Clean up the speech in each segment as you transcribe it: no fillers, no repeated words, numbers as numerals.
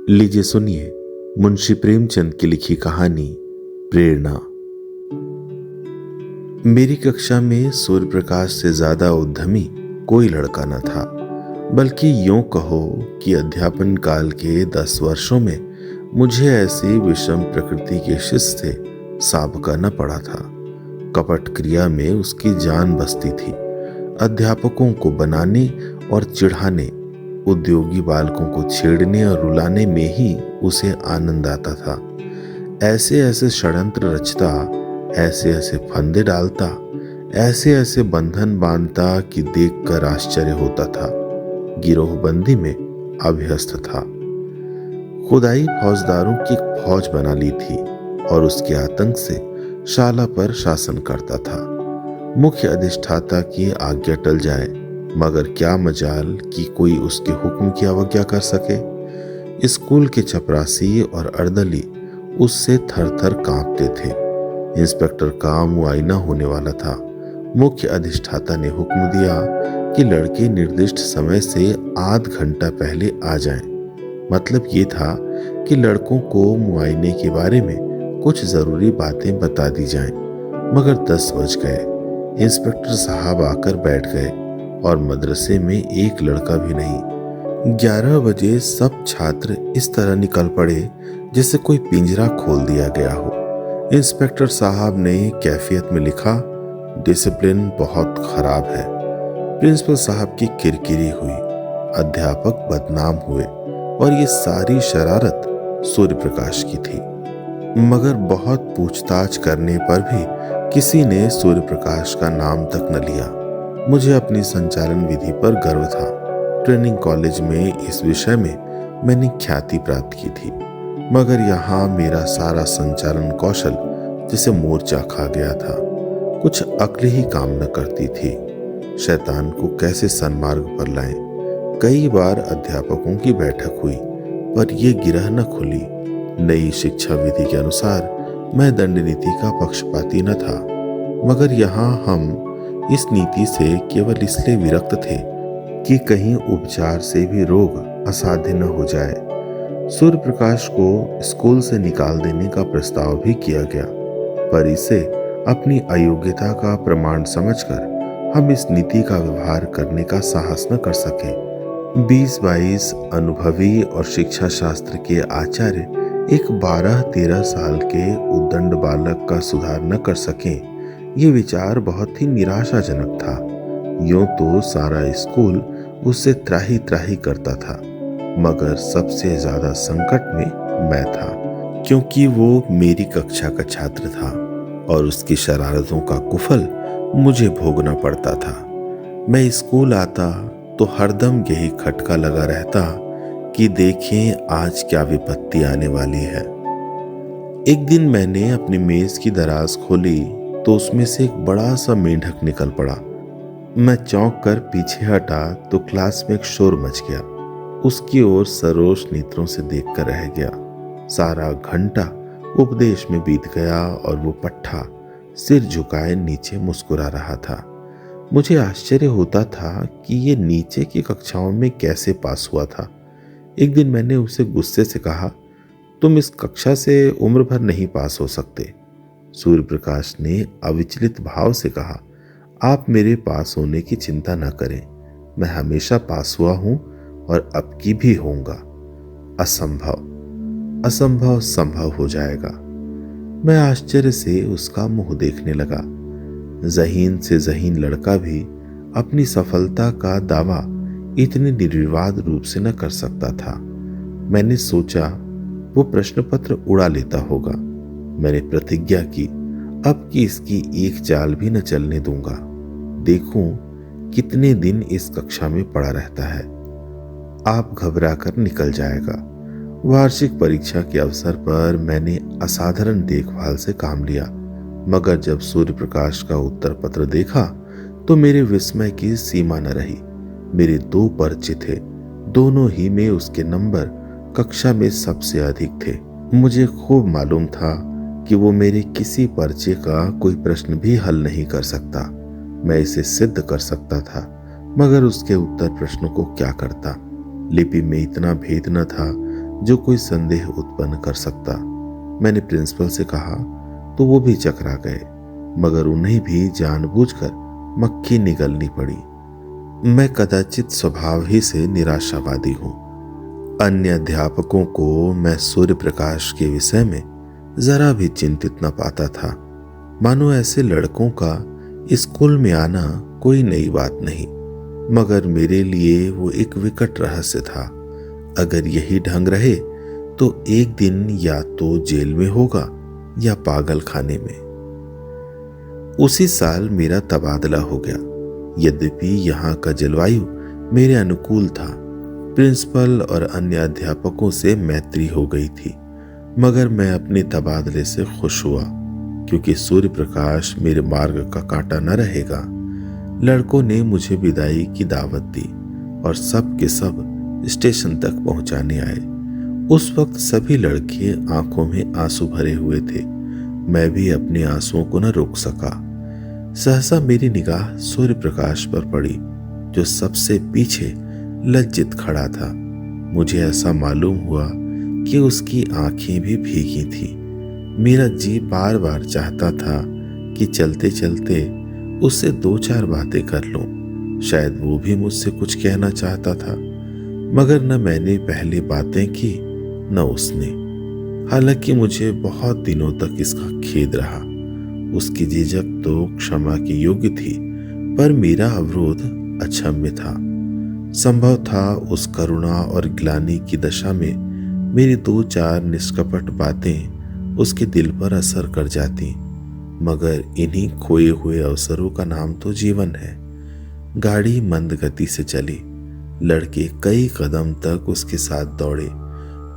लीजिए सुनिए मुंशी प्रेमचंद की लिखी कहानी प्रेरणा। मेरी कक्षा में सूर्य प्रकाश से ज्यादा उद्यमी कोई लड़का न था, बल्कि यूं कहो कि अध्यापन काल के 10 वर्षों में मुझे ऐसी विषम प्रकृति के शिष्य से साबका न पड़ा था। कपट क्रिया में उसकी जान बसती थी। अध्यापकों को बनाने और चिढ़ाने, उद्योगी बालकों को छेड़ने और रुलाने में ही उसे आनंद आता था। ऐसे ऐसे षड्यंत्र रचता, ऐसे ऐसे फंदे डालता, ऐसे ऐसे बंधन बांधता कि देखकर आश्चर्य होता था। गिरोहबंदी में अभ्यस्त था। खुदाई फौजदारों की एक फौज बना ली थी और उसके आतंक से शाला पर शासन करता था। मुख्य अधिष्ठाता की आज्ञा टल जाए, मगर क्या मजाल कि कोई उसके हुक्म की अवज्ञा कर सके। स्कूल के चपरासी और अर्दली उससे थर थर कांपते थे। इंस्पेक्टर का मुआयना होने वाला था। मुख्य अधिष्ठाता ने हुक्म दिया कि लड़के निर्दिष्ट समय से आध घंटा पहले आ जाएं। मतलब ये था कि लड़कों को मुआयने के बारे में कुछ जरूरी बातें बता दी जाएं। मगर 10 बज गए। इंस्पेक्टर साहब आकर बैठ गए और मदरसे में एक लड़का भी नहीं। 11 बजे सब छात्र इस तरह निकल पड़े जैसे कोई पिंजरा खोल दिया गया हो। इंस्पेक्टर साहब ने कैफियत में लिखा, डिसिप्लिन बहुत खराब है। प्रिंसिपल साहब की किरकिरी हुई। अध्यापक बदनाम हुए और ये सारी शरारत सूर्य प्रकाश की थी। मगर बहुत पूछताछ करने पर भी किसी ने सूर्य प्रकाश का नाम तक न लिया। मुझे अपनी संचालन विधि पर गर्व था। ट्रेनिंग कॉलेज में इस विषय में मैंने ख्याति प्राप्त की थी, मगर यहाँ मेरा सारा संचालन कौशल जैसे मोर्चा खा गया था। कुछ अक्ल ही काम न करती थी। शैतान को कैसे सन्मार्ग पर लाएं। कई बार अध्यापकों की बैठक हुई, पर यह गिरह न खुली। नई शिक्षा विधि के अनुसार मैं दंड नीति का पक्षपाती न था, मगर यहाँ हम इस नीति से केवल इसलिए विरक्त थे कि कहीं उपचार से भी रोग असाध्य न हो जाए। सूर्य प्रकाश को स्कूल से निकाल देने का प्रस्ताव भी किया गया, पर इसे अपनी अयोग्यता का प्रमाण समझकर हम इस नीति का व्यवहार करने का साहस न कर सके। 20-22 अनुभवी और शिक्षा शास्त्र के आचार्य एक 12-13 साल के उद्दंड बालक का सुधार न कर सके, ये विचार बहुत ही निराशाजनक था। यूं तो सारा स्कूल उससे त्राही त्राही करता था, मगर सबसे ज्यादा संकट में मैं था, क्योंकि वो मेरी कक्षा का छात्र था और उसकी शरारतों का कुफल मुझे भोगना पड़ता था। मैं स्कूल आता तो हरदम यही खटका लगा रहता कि देखें आज क्या विपत्ति आने वाली है। एक दिन मैंने अपनी मेज की दराज खोली तो उसमें से एक बड़ा सा मेंढक निकल पड़ा। मैं चौंक कर पीछे हटा तो क्लास में एक शोर मच गया। उसकी ओर सरोष नेत्रों से देखकर रह गया। सारा घंटा उपदेश में बीत गया और वो पट्ठा सिर झुकाए नीचे मुस्कुरा रहा था। मुझे आश्चर्य होता था कि ये नीचे की कक्षाओं में कैसे पास हुआ था। एक दिन मैंने उसे गुस्से से कहा, तुम इस कक्षा से उम्र भर नहीं पास हो सकते। सूर्य प्रकाश ने अविचलित भाव से कहा, आप मेरे पास होने की चिंता न करें, मैं हमेशा पास हुआ हूं और अब की भी होऊंगा। असंभव असंभव संभव हो जाएगा। मैं आश्चर्य से उसका मुंह देखने लगा। ज़हीन से ज़हीन लड़का भी अपनी सफलता का दावा इतने निर्विवाद रूप से न कर सकता था। मैंने सोचा वो प्रश्न पत्र उड़ा लेता होगा। मैंने प्रतिज्ञा की, अब की इसकी एक चाल भी न चलने दूंगा। देखूं कितने दिन इस कक्षा में पड़ा रहता है। आप घबरा कर निकल जाएगा। वार्षिक परीक्षा के अवसर पर मैंने असाधारण देखभाल से काम लिया, मगर जब सूर्य प्रकाश का उत्तर पत्र देखा तो मेरे विस्मय की सीमा न रही। मेरे 2 पर्चे थे, दोनों ही में उसके नंबर कक्षा में सबसे अधिक थे। मुझे खूब मालूम था कि वो मेरे किसी पर्चे का कोई प्रश्न भी हल नहीं कर सकता। मैं इसे सिद्ध कर सकता था, मगर उसके उत्तर प्रश्नों को क्या करता। लिपि में इतना भेद न था जो कोई संदेह उत्पन्न कर सकता। मैंने प्रिंसिपल से कहा तो वो भी चकरा गए, मगर उन्हें भी जानबूझकर मक्खी निगलनी पड़ी। मैं कदाचित स्वभाव ही से निराशावादी हूं। अन्य अध्यापकों को मैं सूर्य प्रकाश के विषय में जरा भी चिंतित न पाता था, मानो ऐसे लड़कों का स्कूल में आना कोई नई बात नहीं। मगर मेरे लिए वो एक विकट रहस्य था। अगर यही ढंग रहे तो एक दिन या तो जेल में होगा या पागल खाने में। उसी साल मेरा तबादला हो गया। यद्यपि यहाँ का जलवायु मेरे अनुकूल था, प्रिंसिपल और अन्य अध्यापकों से मैत्री हो गई थी, मगर मैं अपने तबादले से खुश हुआ, क्योंकि सूर्य प्रकाश मेरे मार्ग का कांटा न रहेगा। लड़कों ने मुझे विदाई की दावत दी और सब के सब स्टेशन तक पहुंचाने आए। उस वक्त सभी लड़के आंखों में आंसू भरे हुए थे। मैं भी अपने आंसुओं को न रोक सका। सहसा मेरी निगाह सूर्य प्रकाश पर पड़ी, जो सबसे पीछे लज्जित खड़ा था। मुझे ऐसा मालूम हुआ कि उसकी आंखें भी भीगी थी। मेरा जी बार बार चाहता था कि चलते चलते उससे दो चार बातें कर लूं। शायद वो भी मुझसे कुछ कहना चाहता था, मगर न मैंने पहले बातें की न उसने। हालांकि मुझे बहुत दिनों तक इसका खेद रहा। उसकी झिझक तो क्षमा की योग्य थी, पर मेरा अवरोध अक्षम्य था। संभव था उस करुणा और ग्लानि की दशा में मेरी दो चार निष्कपट बातें उसके दिल पर असर कर जाती, मगर इन्हीं खोए हुए अवसरों का नाम तो जीवन है। गाड़ी मंद गति से चली। लड़के कई कदम तक उसके साथ दौड़े।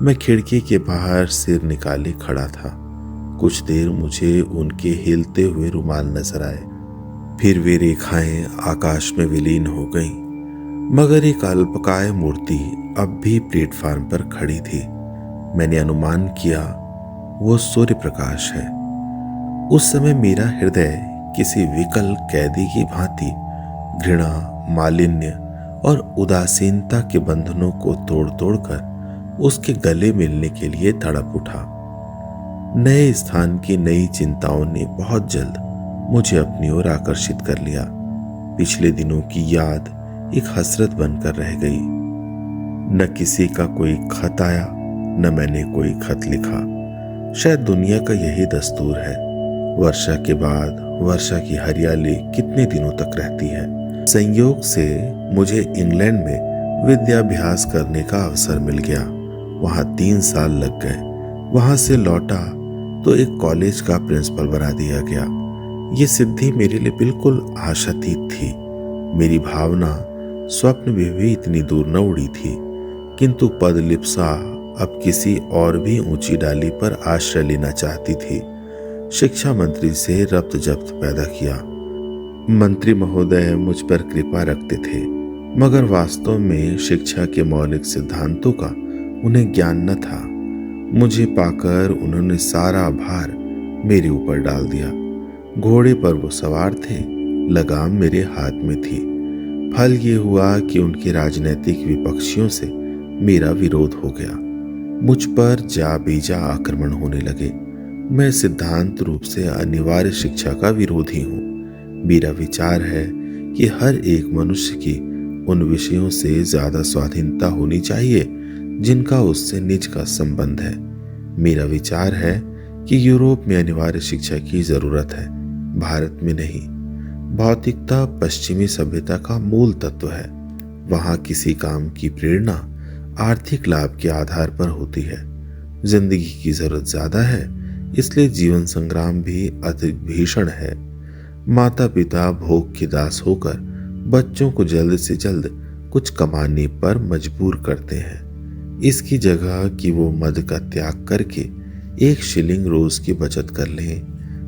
मैं खिड़की के बाहर सिर निकाले खड़ा था। कुछ देर मुझे उनके हिलते हुए रुमाल नजर आए, फिर वे रेखाएं आकाश में विलीन हो गईं। मगर एक अल्पकाय मूर्ति अब भी प्लेटफार्म पर खड़ी थी। मैंने अनुमान किया वो सूर्य प्रकाश है। उस समय मेरा हृदय किसी विकल कैदी की भांति घृणा, मालिन्य और उदासीनता के बंधनों को तोड़ तोड़कर उसके गले मिलने के लिए तड़प उठा। नए स्थान की नई चिंताओं ने बहुत जल्द मुझे अपनी ओर आकर्षित कर लिया। पिछले दिनों की याद एक हसरत बनकर रह गई। न किसी का कोई खत आया, न मैंने कोई खत लिखा। शायद दुनिया का यही दस्तूर है। वर्षा के बाद वर्षा की हरियाली कितने दिनों तक रहती है। संयोग से मुझे इंग्लैंड में विद्याभ्यास करने का अवसर मिल गया। वहां 3 साल लग गए। वहां से लौटा तो एक कॉलेज का प्रिंसिपल बना दिया गया। ये सिद्धि मेरे लिए बिल्कुल आशातीत थी। मेरी भावना स्वप्न में भी इतनी दूर न उड़ी थी, किंतु पदलिप्सा अब किसी और भी ऊंची डाली पर आश्रय लेना चाहती थी। शिक्षा मंत्री से रब्त जब्त पैदा किया। मंत्री महोदय मुझ पर कृपा रखते थे, मगर वास्तव में शिक्षा के मौलिक सिद्धांतों का उन्हें ज्ञान न था। मुझे पाकर उन्होंने सारा भार मेरे ऊपर डाल दिया। घोड़े पर वो सवार थे, लगाम मेरे हाथ में थी। फल ये हुआ कि उनके राजनीतिक विपक्षियों से मेरा विरोध हो गया। मुझ पर जा बेजा आक्रमण होने लगे। मैं सिद्धांत रूप से अनिवार्य शिक्षा का विरोधी हूँ। मेरा विचार है कि हर एक मनुष्य की उन विषयों से ज्यादा स्वाधीनता होनी चाहिए जिनका उससे निज का संबंध है। मेरा विचार है कि यूरोप में अनिवार्य शिक्षा की जरूरत है, भारत में नहीं। भौतिकता पश्चिमी सभ्यता का मूल तत्व है। वहां किसी काम की प्रेरणा आर्थिक लाभ के आधार पर होती है। जिंदगी की जरूरत ज्यादा है, इसलिए जीवन संग्राम भी अधिक भीषण है। माता पिता भोग के दास होकर बच्चों को जल्द से जल्द कुछ कमाने पर मजबूर करते हैं। इसकी जगह कि वो मद का त्याग करके 1 शिलिंग रोज की बचत कर लें,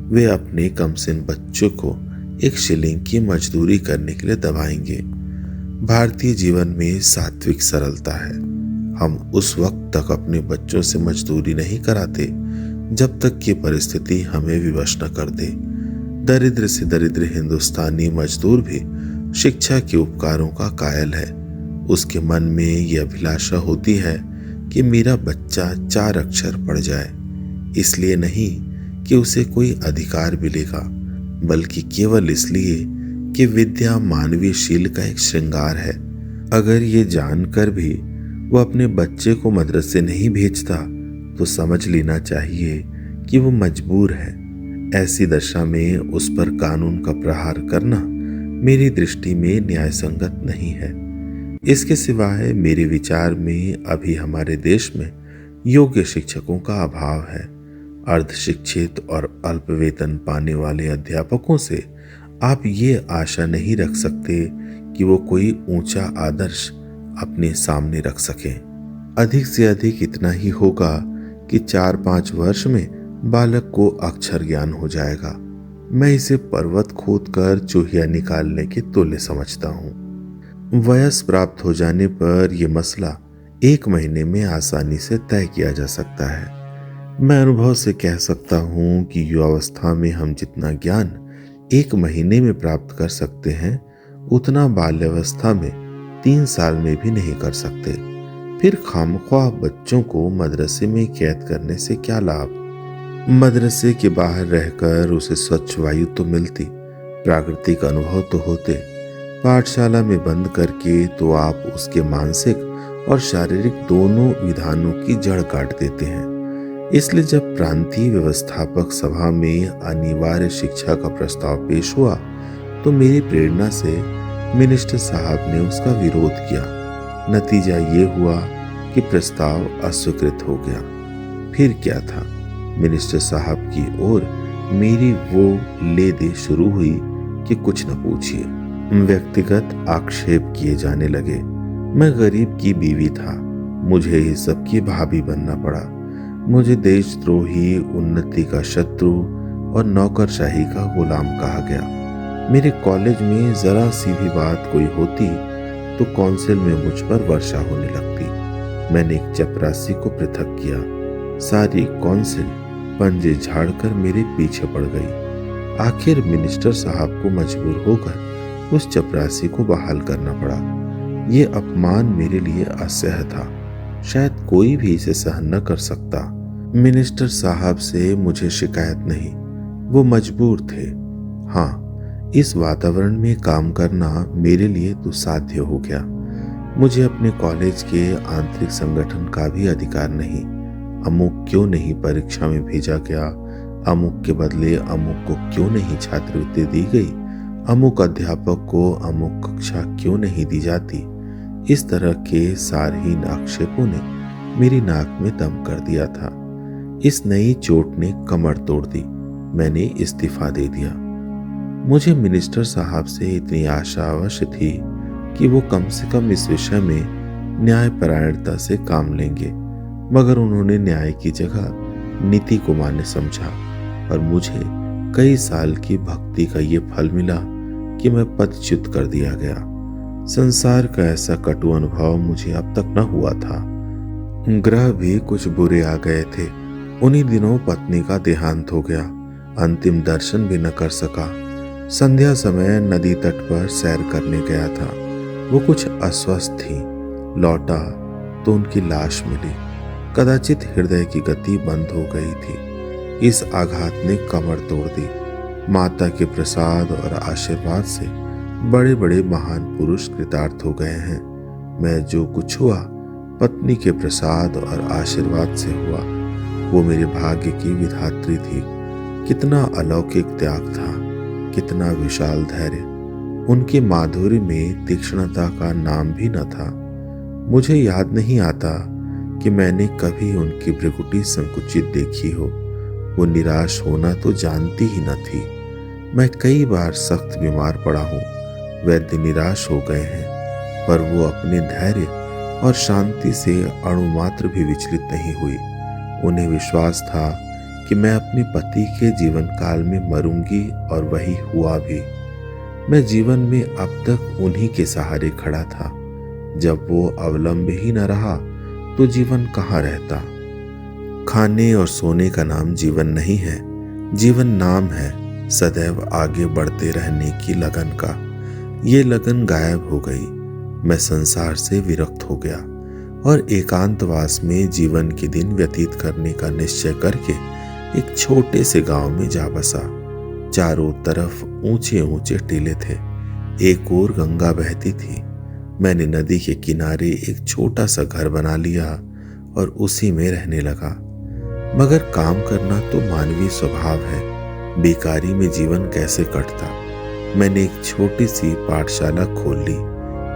वे अपने कमसिन बच्चों को 1 शिलिंग की मजदूरी करने के लिए दबाएंगे। भारतीय जीवन में सात्विक सरलता है। हम उस वक्त तक अपने बच्चों से मजदूरी नहीं कराते जब तक कि परिस्थिति हमें विवश न कर दे। दरिद्र से दरिद्र हिंदुस्तानी मजदूर भी शिक्षा के उपकारों का कायल है। उसके मन में यह अभिलाषा होती है कि मेरा बच्चा 4 अक्षर पढ़ जाए। इसलिए नहीं कि उसे कोई अधिकार मिलेगा, बल्कि केवल इसलिए कि विद्या मानवीय शील का एक श्रृंगार है। अगर ये जानकर भी वो अपने बच्चे को मदरसे नहीं भेजता तो समझ लेना चाहिए कि वो मजबूर है। ऐसी दशा में उस पर कानून का प्रहार करना मेरी दृष्टि में न्याय संगत नहीं है। इसके सिवाय मेरे विचार में अभी हमारे देश में योग्य शिक्षकों का अभाव है। अर्धशिक्षित और अल्प वेतन पाने वाले अध्यापकों से आप ये आशा नहीं रख सकते कि वो कोई ऊंचा आदर्श अपने सामने रख सकें। अधिक से अधिक इतना ही होगा कि 4-5 वर्ष में बालक को अक्षर ज्ञान हो जाएगा। मैं इसे पर्वत खोदकर चूहिया निकालने के तुल्य समझता हूँ। वयस प्राप्त हो जाने पर यह मसला 1 महीने में आसानी से तय किया जा सकता है। मैं अनुभव से कह सकता हूँ कि युवावस्था में हम जितना ज्ञान 1 महीने में प्राप्त कर सकते हैं, उतना बाल्यावस्था में 3 साल में भी नहीं कर सकते। फिर खामख्वाह बच्चों को मदरसे में कैद करने से क्या लाभ? मदरसे के बाहर रहकर उसे स्वच्छ वायु तो मिलती, प्राकृतिक अनुभव तो होते। पाठशाला में बंद करके तो आप उसके मानसिक और शारीरिक दोनों विधानों की जड़ काट देते हैं। इसलिए जब प्रांतीय व्यवस्थापक सभा में अनिवार्य शिक्षा का प्रस्ताव पेश हुआ तो मेरी प्रेरणा से मिनिस्टर साहब ने उसका विरोध किया। नतीजा ये हुआ कि प्रस्ताव अस्वीकृत हो गया। फिर क्या था, मिनिस्टर साहब की ओर मेरी वो ले दे शुरू हुई कि कुछ न पूछिए। व्यक्तिगत आक्षेप किए जाने लगे। मैं गरीब की बीवी था, मुझे ही सबकी भाभी बनना पड़ा। मुझे देशद्रोही, उन्नति का शत्रु और नौकरशाही का गुलाम कहा गया। मेरे कॉलेज में जरा सी भी बात कोई होती तो काउंसिल में मुझ पर वर्षा होने लगती। मैंने एक चपरासी को पृथक किया। सारी काउंसिल पंजे झाड़कर मेरे पीछे पड़ गई। आखिर मिनिस्टर साहब को मजबूर होकर उस चपरासी को बहाल करना पड़ा। ये अपमान मेरे लिए असह्य था। शायद कोई भी इसे सहन न कर सकता। मिनिस्टर साहब से मुझे शिकायत नहीं, वो मजबूर थे। हाँ, इस वातावरण में काम करना मेरे लिए दुस्साध्य हो गया। मुझे अपने कॉलेज के आंतरिक संगठन का भी अधिकार नहीं। अमुक क्यों नहीं परीक्षा में भेजा गया, अमुक के बदले अमुक को क्यों नहीं छात्रवृत्ति दी गई, अमुक अध्यापक को अमुक कक्षा क्यों नहीं दी जाती, इस तरह के सारहीन आक्षेपों ने मेरी नाक में दम कर दिया था। इस नई चोट ने कमर तोड़ दी। मैंने इस्तीफा दे दिया। मुझे मिनिस्टर साहब से इतनी आशा अवश्य थी कि वो कम से कम इस विषय में न्यायपरायणता से काम लेंगे, मगर उन्होंने न्याय की जगह नीति को मान्य समझा और मुझे कई साल की भक्ति का ये फल मिला कि मैं पदच्युत कर दिया गया। संसार का ऐसा कटु अनुभव मुझे अब तक न हुआ था। ग्रह भी कुछ बुरे आ गए थे। उन्हीं दिनों पत्नी का देहांत हो गया। अंतिम दर्शन भी न कर सका। संध्या समय नदी तट पर सैर करने गया था। वो कुछ अस्वस्थ थी। लौटा तो उनकी लाश मिली। कदाचित हृदय की गति बंद हो गई थी। इस आघात ने कमर तोड़ दी। माता के प्रसाद और आशीर्वाद से बड़े बड़े महान पुरुष कृतार्थ हो गए हैं। मैं जो कुछ हुआ पत्नी के प्रसाद और आशीर्वाद से हुआ। वो मेरे भाग्य की विधात्री थी। कितना अलौकिक त्याग था, कितना विशाल धैर्य। उनके माधुर्य में तीक्ष्णता का नाम भी न था। मुझे याद नहीं आता कि मैंने कभी उनकी भ्रुकुटी संकुचित देखी हो। वो निराश होना तो जानती ही न थी। मैं कई बार सख्त बीमार पड़ा हूँ। वैद्य निराश हो गए हैं, पर वो अपने धैर्य और शांति से अणुमात्र भी विचलित नहीं हुई। उन्हें विश्वास था कि मैं अपने पति के जीवन काल में मरूंगी, और वही हुआ भी। मैं जीवन में अब तक उन्हीं के सहारे खड़ा था। जब वो अवलंब ही न रहा तो जीवन कहाँ रहता। खाने और सोने का नाम जीवन नहीं है। जीवन नाम है सदैव आगे बढ़ते रहने की लगन का। ये लगन गायब हो गई। मैं संसार से विरक्त हो गया और एकांतवास में जीवन के दिन व्यतीत करने का निश्चय करके एक छोटे से गांव में जा बसा। चारों तरफ ऊंचे ऊंचे टीले थे, एक ओर गंगा बहती थी। मैंने नदी के किनारे एक छोटा सा घर बना लिया और उसी में रहने लगा। मगर काम करना तो मानवीय स्वभाव है, बेकारी में जीवन कैसे कटता। मैंने एक छोटी सी पाठशाला खोल ली।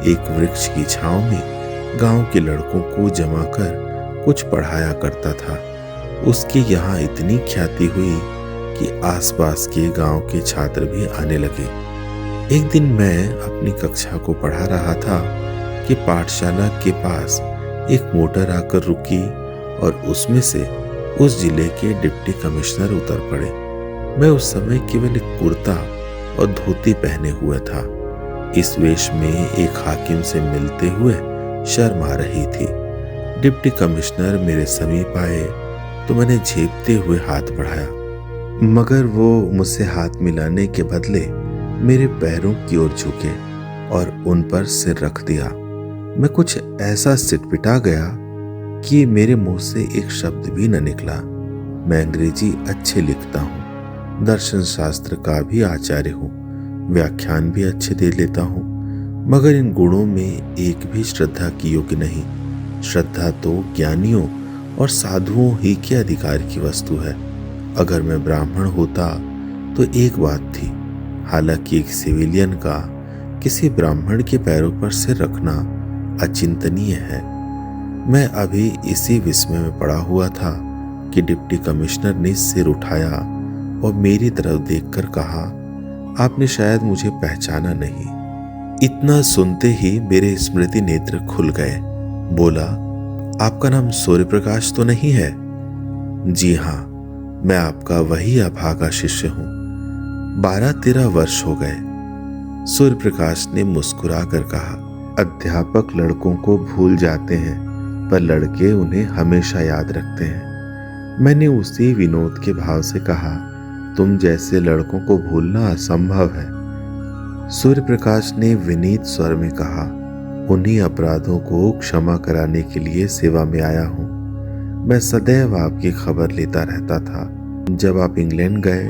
एक वृक्ष की छांव में गांव के लड़कों को जमा कर कुछ पढ़ाया करता था। उसकी यहाँ इतनी ख्याति हुई कि आसपास के गांव के छात्र भी आने लगे। एक दिन मैं अपनी कक्षा को पढ़ा रहा था कि पाठशाला के पास एक मोटर आकर रुकी और उसमें से उस जिले के डिप्टी कमिश्नर उतर पड़े। मैं उस समय केवल एक कुर्ता और धोती पहने हुए था। इस वेश में एक हाकिम से मिलते हुए शर्म आ रही थी। डिप्टी कमिश्नर मेरे समीप आए तो मैंने झेपते हुए हाथ बढ़ाया, मगर वो मुझसे हाथ मिलाने के बदले मेरे पैरों की ओर झुके और उन पर सिर रख दिया। मैं कुछ ऐसा सिटपिटा गया कि मेरे मुंह से एक शब्द भी न निकला। मैं अंग्रेजी अच्छे लिखता हूँ, दर्शन शास्त्र का भी आचार्य हूँ, व्याख्यान भी अच्छे दे लेता हूँ, मगर इन गुणों में एक भी श्रद्धा की योग्य नहीं। श्रद्धा तो ज्ञानियों और साधुओं ही के अधिकार की वस्तु है। अगर मैं ब्राह्मण होता तो एक बात थी, हालांकि एक सिविलियन का किसी ब्राह्मण के पैरों पर सिर रखना अचिंतनीय है। मैं अभी इसी विस्मय में पड़ा हुआ था कि डिप्टी कमिश्नर ने सिर उठाया और मेरी तरफ देखकर कहा, आपने शायद मुझे पहचाना नहीं। इतना सुनते ही मेरे स्मृति नेत्र खुल गए। बोला, आपका नाम सूर्य प्रकाश तो नहीं है? जी हाँ, मैं आपका वही अभागा शिष्य हूं। 12-13 वर्ष हो गए। सूर्य प्रकाश ने मुस्कुरा कर कहा, अध्यापक लड़कों को भूल जाते हैं पर लड़के उन्हें हमेशा याद रखते हैं। मैंने उसी विनोद के भाव से कहा, तुम जैसे लड़कों को भूलना असंभव है। सूर्य प्रकाश ने विनीत स्वर में कहा, उन्हीं अपराधों को क्षमा कराने के लिए सेवा में आया हूं। मैं सदैव आपकी खबर लेता रहता था। जब आप इंग्लैंड गए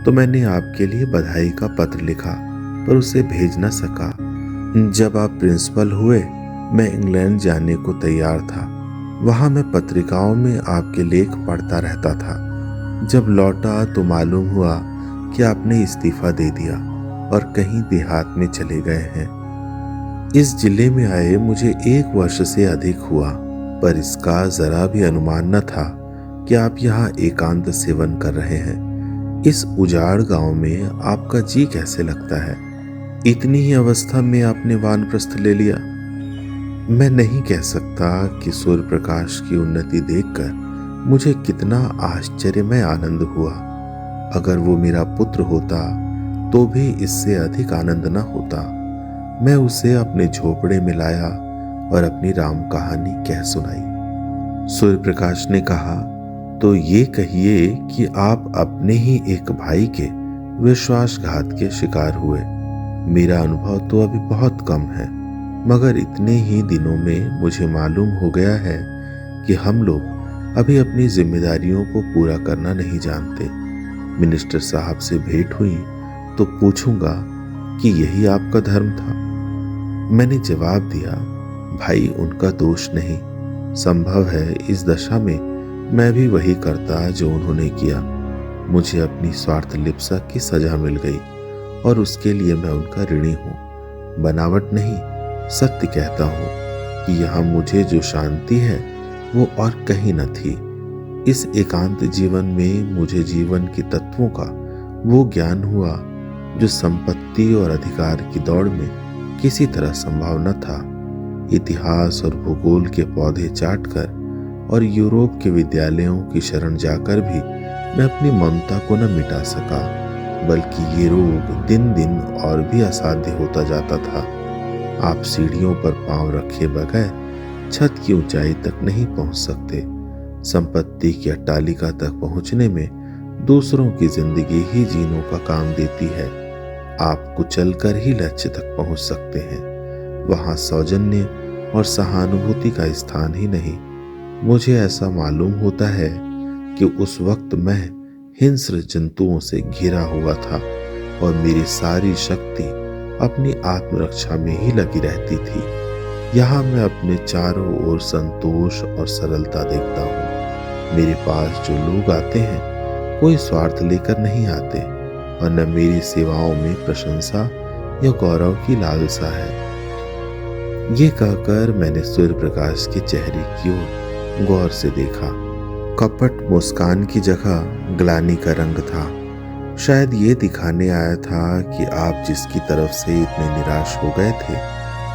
तो मैंने आपके लिए बधाई का पत्र लिखा पर उसे भेज न सका। जब आप प्रिंसिपल हुए मैं इंग्लैंड जाने को तैयार था। वहां मैं पत्रिकाओं में आपके लेख पढ़ता रहता था। जब लौटा तो मालूम हुआ कि आपने इस्तीफा दे दिया और कहीं देहात में चले गए हैं। इस जिले में आए मुझे 1 वर्ष से अधिक हुआ, पर इसका जरा भी अनुमान न था कि आप यहाँ एकांत सेवन कर रहे हैं। इस उजाड़ गांव में आपका जी कैसे लगता है? इतनी ही अवस्था में आपने वानप्रस्थ ले लिया। मैं नहीं कह सकता कि सूर्य प्रकाश की उन्नति देखकर मुझे कितना आश्चर्यमय आनंद हुआ। अगर वो मेरा पुत्र होता तो भी इससे अधिक आनंद न होता। मैं उसे अपने झोपड़े में लाया और अपनी राम कहानी कह सुनाई। सूर्य प्रकाश ने कहा, तो ये कहिए कि आप अपने ही एक भाई के विश्वासघात के शिकार हुए। मेरा अनुभव तो अभी बहुत कम है, मगर इतने ही दिनों में मुझे मालूम हो गया है कि हम लोग अभी अपनी जिम्मेदारियों को पूरा करना नहीं जानते। मिनिस्टर साहब से भेंट हुई तो पूछूंगा कि यही आपका धर्म था। मैंने जवाब दिया, भाई उनका दोष नहीं। संभव है इस दशा में मैं भी वही करता जो उन्होंने किया। मुझे अपनी स्वार्थ लिप्सा की सजा मिल गई और उसके लिए मैं उनका ऋणी हूँ। बनावट नहीं, सत्य कहता हूँ कि यहाँ मुझे जो शांति है वो और कहीं न थी। इस एकांत जीवन में मुझे जीवन के तत्वों का वो ज्ञान हुआ जो संपत्ति और अधिकार की दौड़ में किसी तरह संभव न था। इतिहास और भूगोल के पौधे चाटकर और यूरोप के विद्यालयों की शरण जाकर भी मैं अपनी ममता को न मिटा सका, बल्कि ये रोग दिन दिन और भी असाध्य होता जाता था। आप सीढ़ियों पर पांव रखे बगैर छत की ऊंचाई तक नहीं पहुंच सकते। संपत्ति की अट्टालिका तक पहुंचने में दूसरों की जिंदगी ही जीनों का काम देती है। आप कुचल कर ही लक्ष्य तक पहुंच सकते हैं। वहां सौजन्य और सहानुभूति का स्थान ही नहीं। मुझे ऐसा मालूम होता है कि उस वक्त मैं हिंस्र जंतुओं से घिरा हुआ था और मेरी सारी शक्ति अपनी आत्मरक्षा में ही लगी रहती थी। यहाँ मैं अपने चारों ओर संतोष और सरलता देखता हूँ। मेरे पास जो लोग आते हैं कोई स्वार्थ लेकर नहीं आते और न मेरी सेवाओं में प्रशंसा या गौरव की लालसा है। ये कहकर मैंने सूर्य प्रकाश के चेहरे की ओर गौर से देखा। कपट मुस्कान की जगह ग्लानि का रंग था। शायद ये दिखाने आया था कि आप जिसकी तरफ से इतने निराश हो गए थे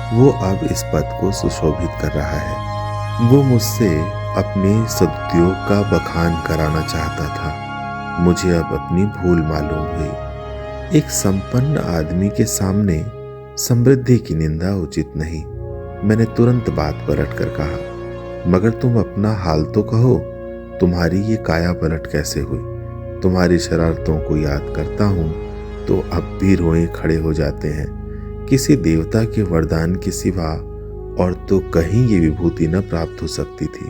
वो अब इस पद को सुशोभित कर रहा है। वो मुझसे अपने सदुपयोग का बखान कराना चाहता था। मुझे अब अपनी भूल मालूम हुई। एक संपन्न आदमी के सामने समृद्धि की निंदा उचित नहीं। मैंने तुरंत बात पलट कर कहा, मगर तुम अपना हाल तो कहो, तुम्हारी ये काया पलट कैसे हुई? तुम्हारी शरारतों को याद करता हूं तो अब भी रोए खड़े हो जाते हैं। किसी देवता के वरदान के सिवा और तो कहीं ये विभूति न प्राप्त हो सकती थी।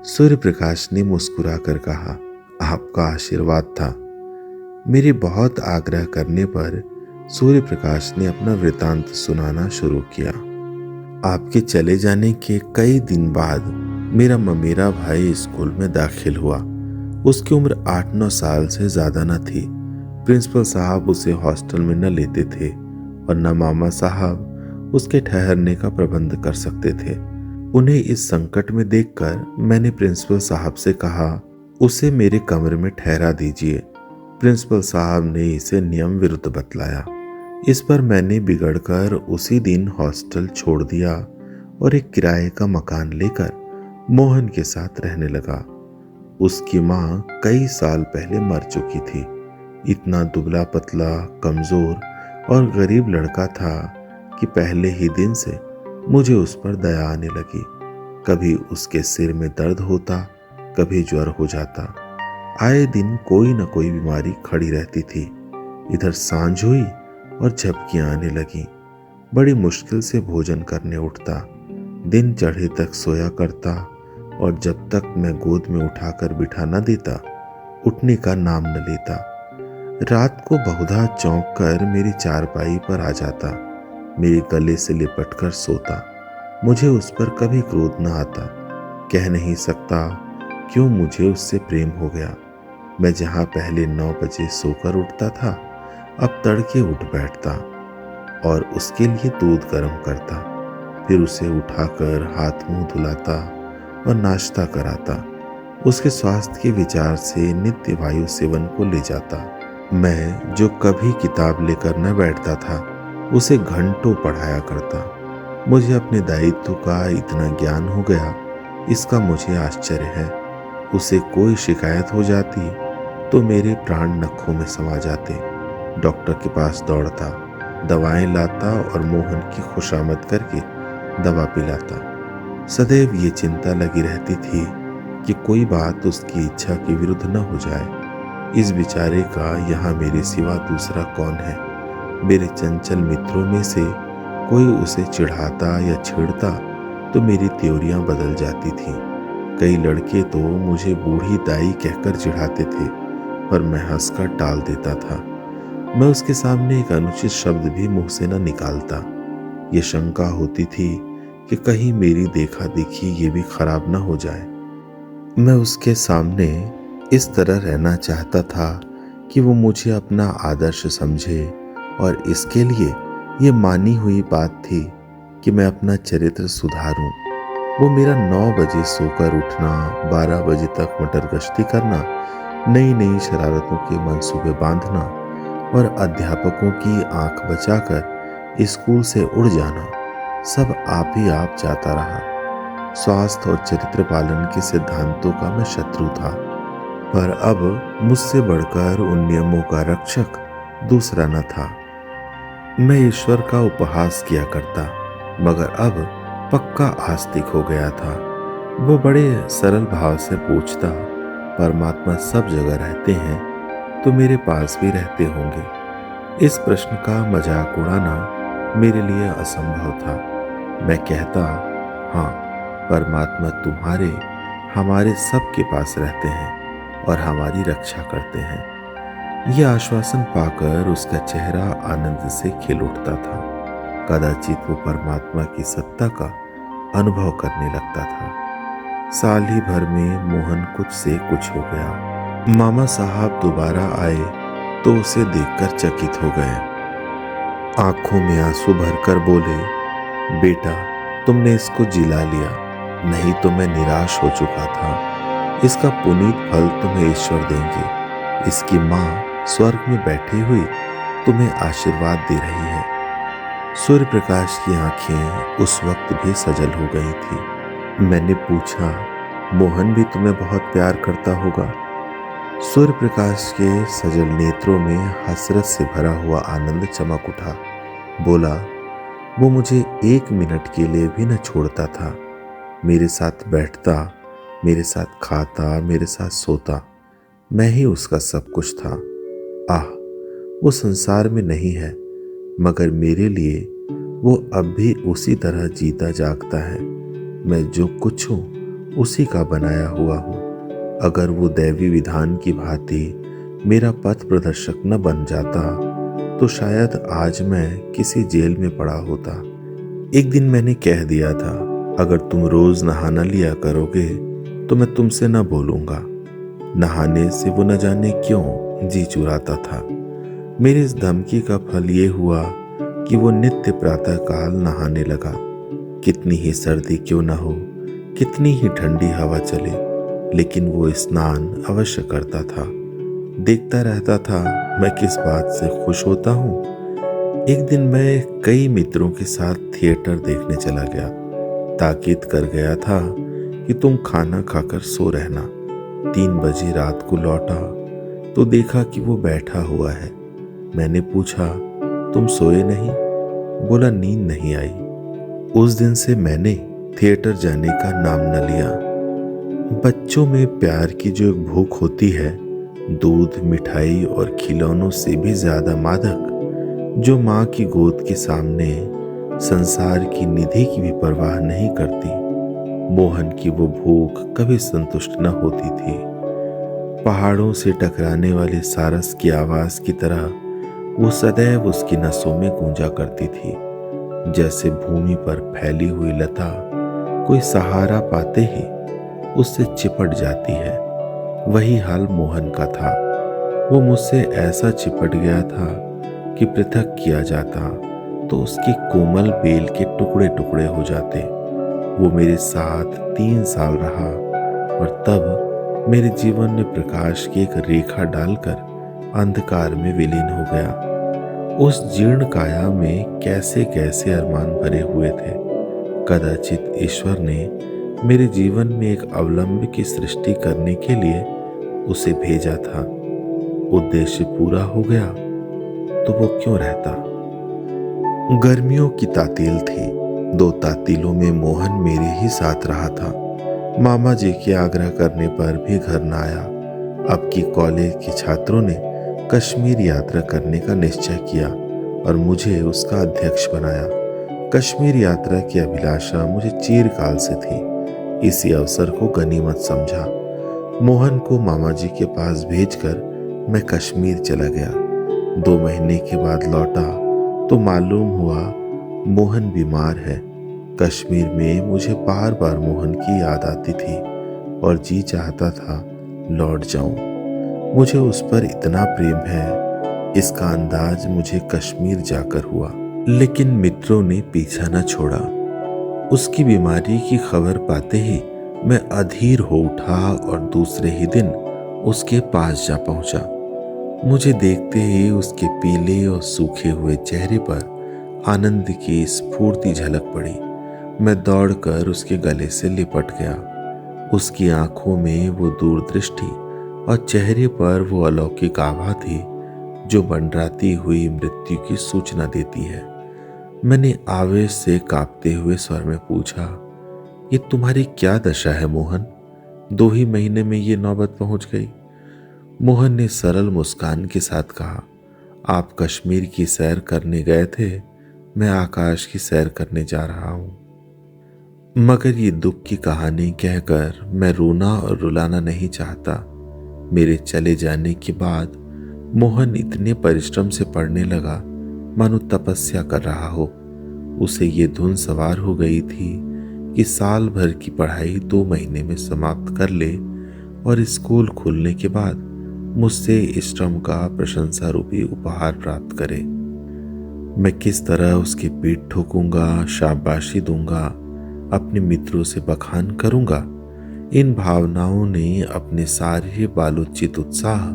सूर्य प्रकाश ने मुस्कुरा कर कहा, आपका आशीर्वाद था। मेरे बहुत आग्रह करने पर सूर्य प्रकाश ने अपना वृतांत सुनाना शुरू किया। आपके चले जाने के कई दिन बाद मेरा ममेरा भाई स्कूल में दाखिल हुआ। उसकी उम्र 8-9 साल से ज्यादा न थी। प्रिंसिपल साहब उसे हॉस्टल में न लेते थे और न मामा साहब उसके ठहरने का प्रबंध कर सकते थे। उन्हें इस संकट में देखकर मैंने प्रिंसिपल साहब से कहा, उसे मेरे कमरे में ठहरा दीजिए। प्रिंसिपल साहब ने इसे नियम विरुद्ध बतलाया। इस पर मैंने बिगड़कर उसी दिन हॉस्टल छोड़ दिया और एक किराए का मकान लेकर मोहन के साथ रहने लगा। उसकी माँ कई साल पहले मर चुकी थी। इतना दुबला पतला, कमजोर और गरीब लड़का था कि पहले ही दिन से मुझे उस पर दया आने लगी। कभी उसके सिर में दर्द होता, कभी ज्वर हो जाता। आए दिन कोई न कोई बीमारी खड़ी रहती थी। इधर सांझ हुई और झपकियां आने लगी। बड़ी मुश्किल से भोजन करने उठता। दिन चढ़े तक सोया करता और जब तक मैं गोद में उठाकर बिठा न देता उठने का नाम न लेता। रात को बहुधा चौंक कर मेरी चारपाई पर आ जाता, मेरे गले से लिपट कर सोता। मुझे उस पर कभी क्रोध न आता। कह नहीं सकता क्यों मुझे उससे प्रेम हो गया। मैं जहाँ पहले 9 बजे सोकर उठता था अब तड़के उठ बैठता और उसके लिए दूध गर्म करता, फिर उसे उठाकर हाथ मुंह धुलाता और नाश्ता कराता। उसके स्वास्थ्य के विचार से नित्य वायु सेवन को ले जाता। मैं जो कभी किताब लेकर न बैठता था उसे घंटों पढ़ाया करता। मुझे अपने दायित्व का इतना ज्ञान हो गया, इसका मुझे आश्चर्य है। उसे कोई शिकायत हो जाती तो मेरे प्राण नखों में समा जाते। डॉक्टर के पास दौड़ता, दवाएं लाता और मोहन की खुशामद करके दवा पिलाता। सदैव ये चिंता लगी रहती थी कि कोई बात उसकी इच्छा के विरुद्ध न हो जाए। इस बेचारे का यहाँ मेरे सिवा दूसरा कौन है? मेरे चंचल मित्रों में से कोई उसे चिढ़ाता या छेड़ता तो मेरी त्योरियां बदल जाती थीं। कई लड़के तो मुझे बूढ़ी दाई कहकर चिढ़ाते थे, पर मैं हंसकर टाल देता था। मैं उसके सामने एक अनुचित शब्द भी मुंह से न निकालता। ये शंका होती थी कि कहीं मेरी देखा देखी ये भी खराब न हो जाए। मैं उसके सामने इस तरह रहना चाहता था कि वो मुझे अपना आदर्श समझे और इसके लिए ये मानी हुई बात थी कि मैं अपना चरित्र सुधारूं। वो मेरा 9 बजे सोकर उठना, 12 बजे तक मटर गश्ती करना, नई नई शरारतों के मंसूबे बांधना और अध्यापकों की आंख बचाकर स्कूल से उड़ जाना, सब आप ही आप चाहता रहा। स्वास्थ्य और चरित्र पालन के सिद्धांतों का मैं शत्रु था, पर अब मुझसे बढ़कर उन नियमों का रक्षक दूसरा न था। मैं ईश्वर का उपहास किया करता, मगर अब पक्का आस्तिक हो गया था। वो बड़े सरल भाव से पूछता, परमात्मा सब जगह रहते हैं तो मेरे पास भी रहते होंगे। इस प्रश्न का मजाक उड़ाना मेरे लिए असंभव था। मैं कहता, हाँ, परमात्मा तुम्हारे हमारे सबके पास रहते हैं और हमारी रक्षा करते हैं। यह आश्वासन पाकर उसका चेहरा आनंद से खिल उठता था। कदाचित वो परमात्मा की सत्ता का अनुभव करने लगता था। साल ही भर में मोहन कुछ से कुछ हो गया। मामा साहब दोबारा आए तो उसे देखकर चकित हो गए। आंखों में आंसू भरकर बोले, बेटा, तुमने इसको जिला लिया, नहीं तो मैं निराश हो चुका था। इसका पुनीत फल तुम्हें ईश्वर देंगे। इसकी माँ स्वर्ग में बैठी हुई तुम्हें आशीर्वाद दे रही है। सूर्य प्रकाश की आंखें उस वक्त भी सजल हो गई थी। मैंने पूछा, मोहन भी तुम्हें बहुत प्यार करता होगा? सूर्य प्रकाश के सजल नेत्रों में हसरत से भरा हुआ आनंद चमक उठा। बोला, वो मुझे एक मिनट के लिए भी न छोड़ता था। मेरे साथ बैठता, मेरे साथ खाता, मेरे साथ सोता। मैं ही उसका सब कुछ था। आह, वो संसार में नहीं है, मगर मेरे लिए वो अब भी उसी तरह जीता जागता है। मैं जो कुछ हूँ उसी का बनाया हुआ हूँ। अगर वो दैवी विधान की भांति मेरा पथ प्रदर्शक न बन जाता तो शायद आज मैं किसी जेल में पड़ा होता। एक दिन मैंने कह दिया था, अगर तुम रोज नहाना लिया करोगे तो मैं तुमसे न बोलूंगा। नहाने से वो न जाने क्यों जी चुराता था। मेरी इस धमकी का फल ये हुआ कि वो नित्य प्रातः काल नहाने लगा। कितनी ही सर्दी क्यों न हो, कितनी ही ठंडी हवा चले, लेकिन वो स्नान अवश्य करता था। देखता रहता था मैं किस बात से खुश होता हूँ। एक दिन मैं कई मित्रों के साथ थिएटर देखने चला गया। ताकीद कर गया था कि तुम खाना खाकर सो रहना। 3 बजे रात को लौटा तो देखा कि वो बैठा हुआ है। मैंने पूछा, तुम सोए नहीं? बोला, नींद नहीं आई। उस दिन से मैंने थिएटर जाने का नाम न लिया। बच्चों में प्यार की जो एक भूख होती है, दूध, मिठाई और खिलौनों से भी ज्यादा मादक, जो माँ की गोद के सामने संसार की निधि की भी परवाह नहीं करती, मोहन की वो भूख कभी संतुष्ट न होती थी। पहाड़ों से टकराने वाले सारस की आवाज की तरह वो सदैव उसकी नसों में गूंजा करती थी। जैसे भूमि पर फैली हुई लता कोई सहारा पाते ही उससे चिपट जाती है, वही हाल मोहन का था। वो मुझसे ऐसा चिपट गया था कि पृथक किया जाता तो उसके कोमल बेल के टुकड़े टुकड़े हो जाते। वो मेरे साथ 3 साल रहा और तब मेरे जीवन में प्रकाश की एक रेखा डालकर अंधकार में विलीन हो गया। उस जीर्ण काया में कैसे कैसे अरमान भरे हुए थे। कदाचित ईश्वर ने मेरे जीवन में एक अवलंब की सृष्टि करने के लिए उसे भेजा था। उद्देश्य पूरा हो गया तो वो क्यों रहता। गर्मियों की तातील थी। 2 तातीलों में मोहन मेरे ही साथ रहा था। मामा जी के आग्रह करने पर भी घर न आया। अब की कॉलेज के छात्रों ने कश्मीर यात्रा करने का निश्चय किया और मुझे उसका अध्यक्ष बनाया। कश्मीर यात्रा की अभिलाषा मुझे चिरकाल से थी। इसी अवसर को गनीमत समझा। मोहन को मामा जी के पास भेजकर मैं कश्मीर चला गया। 2 महीने के बाद लौटा तो मालूम हुआ मोहन बीमार है। कश्मीर में मुझे बार बार मोहन की याद आती थी और जी चाहता था लौट जाऊं। मुझे उस पर इतना प्रेम है, इसका अंदाज मुझे कश्मीर जाकर हुआ। लेकिन मित्रों ने पीछा न छोड़ा। उसकी बीमारी की खबर पाते ही मैं अधीर हो उठा और दूसरे ही दिन उसके पास जा पहुंचा। मुझे देखते ही उसके पीले और सूखे हुए चेहरे पर आनंद की स्फूर्ति झलक पड़ी। मैं दौड़कर उसके गले से लिपट गया। उसकी आंखों में वो दूरदृष्टि और चेहरे पर वो अलौकिक आभा थी जो मंडराती हुई मृत्यु की सूचना देती है। मैंने आवेश से कांपते हुए स्वर में पूछा, ये तुम्हारी क्या दशा है मोहन? 2 ही महीने में ये नौबत पहुंच गई। मोहन ने सरल मुस्कान के साथ कहा, आप कश्मीर की सैर करने गए थे, मैं आकाश की सैर करने जा रहा हूं। मगर ये दुख की कहानी कहकर मैं रोना और रुलाना नहीं चाहता। मेरे चले जाने के बाद मोहन इतने परिश्रम से पढ़ने लगा मानो तपस्या कर रहा हो। उसे ये धुन सवार हो गई थी कि साल भर की पढ़ाई 2 महीने में समाप्त कर ले और स्कूल खुलने के बाद मुझसे इस श्रम का प्रशंसा रूपी उपहार प्राप्त करे। मैं किस तरह उसकी पीठ ठोकूंगा, शाबाशी दूंगा, अपने मित्रों से बखान करूंगा, इन भावनाओं ने अपने सारे बालोचित उत्साह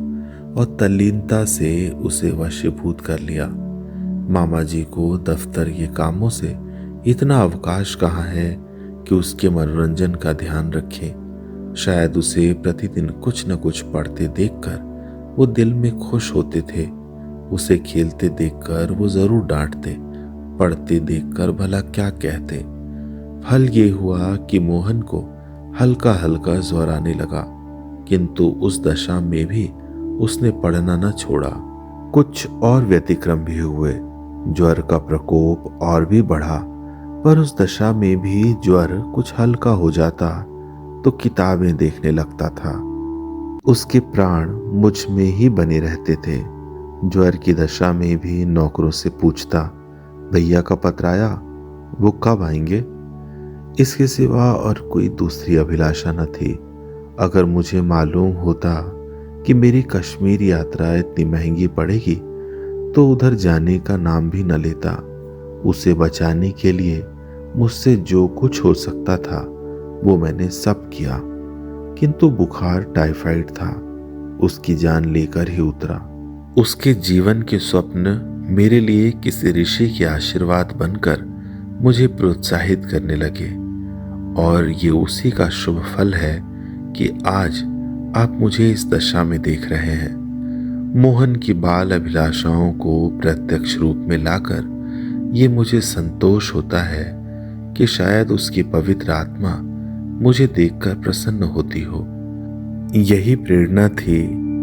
और तल्लीनता से उसे वशीभूत कर लिया। मामा जी को दफ्तर के कामों से इतना अवकाश कहाँ है कि उसके मनोरंजन का ध्यान रखे। शायद उसे प्रतिदिन कुछ न कुछ पढ़ते देखकर वो दिल में खुश होते थे। उसे खेलते देखकर वो जरूर डांटते, पढ़ते देखकर भला क्या कहते। फल ये हुआ कि मोहन को हल्का हल्का ज्वर आने लगा, किंतु उस दशा में भी उसने पढ़ना न छोड़ा। कुछ और व्यतिक्रम भी हुए। ज्वर का प्रकोप और भी बढ़ा, पर उस दशा में भी ज्वर कुछ हल्का हो जाता तो किताबें देखने लगता था। उसके प्राण मुझ में ही बने रहते थे। ज्वर की दशा में भी नौकरों से पूछता, भैया का पत्र आया, वो कब आएंगे? इसके सिवा और कोई दूसरी अभिलाषा न थी। अगर मुझे मालूम होता कि मेरी कश्मीर यात्रा इतनी महंगी पड़ेगी तो उधर जाने का नाम भी न लेता। उसे बचाने के लिए मुझसे जो कुछ हो सकता था वो मैंने सब किया, किंतु बुखार टाइफाइड था, उसकी जान लेकर ही उतरा। उसके जीवन के स्वप्न मेरे लिए किसी ऋषि के आशीर्वाद बनकर मुझे प्रोत्साहित करने लगे, और ये उसी का शुभ फल है कि आज आप मुझे इस दशा में देख रहे हैं। मोहन की बाल अभिलाषाओं को प्रत्यक्ष रूप में लाकर ये मुझे संतोष होता है कि शायद उसकी पवित्र आत्मा मुझे देखकर प्रसन्न होती हो। यही प्रेरणा थी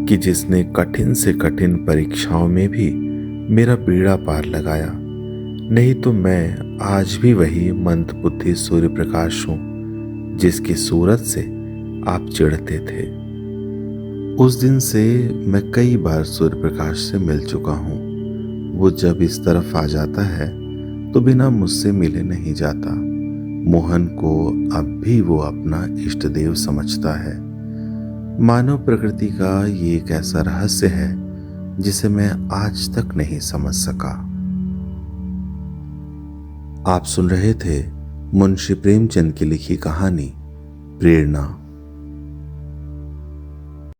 कि जिसने कठिन से कठिन परीक्षाओं में भी मेरा बेड़ा पार लगाया। नहीं तो मैं आज भी वही मंदबुद्धि सूर्य प्रकाश हूं जिसकी सूरत से आप चिढ़ते थे। उस दिन से मैं कई बार सूर्य प्रकाश से मिल चुका हूं। वो जब इस तरफ आ जाता है तो बिना मुझसे मिले नहीं जाता। मोहन को अब भी वो अपना इष्ट देव समझता है। मानव प्रकृति का ये एक ऐसा रहस्य है जिसे मैं आज तक नहीं समझ सका। आप सुन रहे थे मुंशी प्रेमचंद की लिखी कहानी प्रेरणा।